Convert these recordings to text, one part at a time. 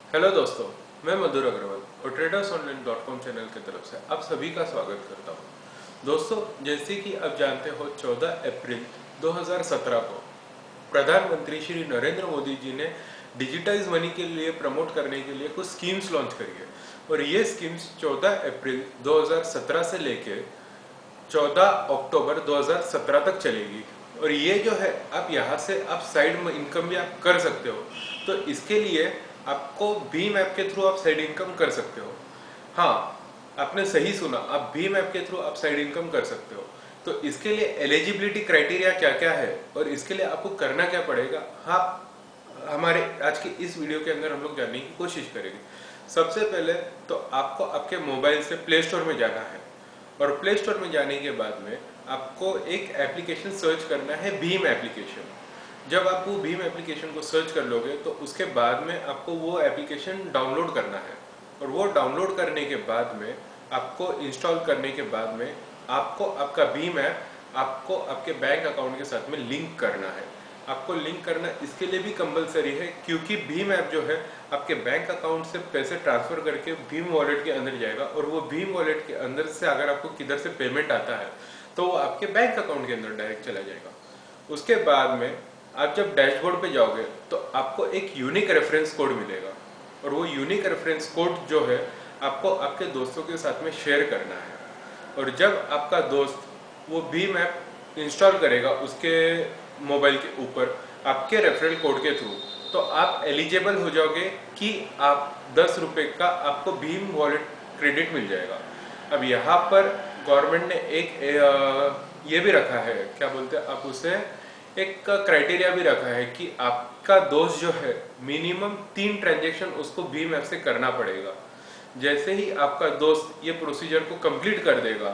Hello दोस्तों, मैं मधुर अग्रवाल और tradersonline.com चैनल की तरफ से आप सभी का स्वागत करता हूं। दोस्तों, जैसे कि आप जानते हो 14 अप्रैल 2017 को प्रधानमंत्री श्री नरेंद्र मोदी जी ने डिजिटाइज मनी के लिए प्रमोट करने के लिए कुछ स्कीम्स लॉन्च करी है और ये स्कीम्स 14 अप्रैल 2017 से लेके 14 अक्टूबर 2017 तक चलेगी। और ये जो है आप यहाँ से आप साइड में इनकम भी आप कर सकते हो। तो इसके लिए आपको भीम ऐप के थ्रू आप साइड इनकम कर सकते हो। हाँ, आपने सही सुना, आप भीम ऐप के थ्रू आप साइड इनकम कर सकते हो। तो इसके लिए एलिजिबिलिटी क्राइटेरिया क्या क्या है और इसके लिए आपको करना क्या पड़ेगा, हाँ, हमारे आज की इस वीडियो के अंदर हम लोग जानने की कोशिश करेंगे। सबसे पहले तो आपको आपके मोबाइल से प्ले स्टोर में जाना है और प्ले स्टोर में जाने के बाद में आपको एक एप्लीकेशन सर्च करना है, भीम एप्लीकेशन। जब आप वो भीम एप्लीकेशन को सर्च कर लोगे तो उसके बाद में आपको वो एप्लीकेशन डाउनलोड करना है और वो डाउनलोड करने के बाद में आपको इंस्टॉल करने के बाद में आपको आपका भीम ऐप आपको आपके बैंक अकाउंट के साथ में लिंक करना है। आपको लिंक करना इसके लिए भी कंपलसरी है क्योंकि भीम ऐप जो है आपके बैंक अकाउंट से पैसे ट्रांसफर करके भीम वॉलेट के अंदर जाएगा और वो भीम वॉलेट के अंदर से अगर आपको किधर से पेमेंट आता है तो वो आपके बैंक अकाउंट के अंदर डायरेक्ट चला जाएगा। उसके बाद में आप जब डैशबोर्ड पे जाओगे तो आपको एक यूनिक रेफरेंस कोड मिलेगा और वो यूनिक रेफरेंस कोड जो है आपको आपके दोस्तों के साथ में शेयर करना है। और जब आपका दोस्त वो भीम ऐप इंस्टॉल करेगा उसके मोबाइल के ऊपर आपके रेफरल कोड के थ्रू, तो आप एलिजिबल हो जाओगे कि आप 10 रुपये का आपको भीम वॉलेट क्रेडिट मिल जाएगा। अब यहाँ पर गवर्नमेंट ने एक ये भी रखा है, क्या बोलते हैं आप उसे, एक क्राइटेरिया भी रखा है कि आपका दोस्त जो है मिनिमम 3 ट्रांजेक्शन उसको भीम ऐप से करना पड़ेगा। जैसे ही आपका दोस्त ये प्रोसीजर को कंप्लीट कर देगा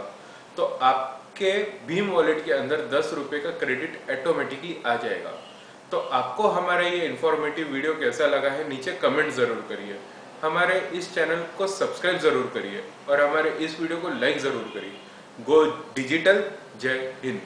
तो आपके भीम वॉलेट के अंदर 10 रुपये का क्रेडिट ऑटोमेटिकली आ जाएगा। तो आपको हमारा ये इंफॉर्मेटिव वीडियो कैसा लगा है नीचे कमेंट जरूर करिए, हमारे इस चैनल को सब्सक्राइब जरूर करिए और हमारे इस वीडियो को लाइक जरूर करिए। गो डिजिटल, जय हिंद।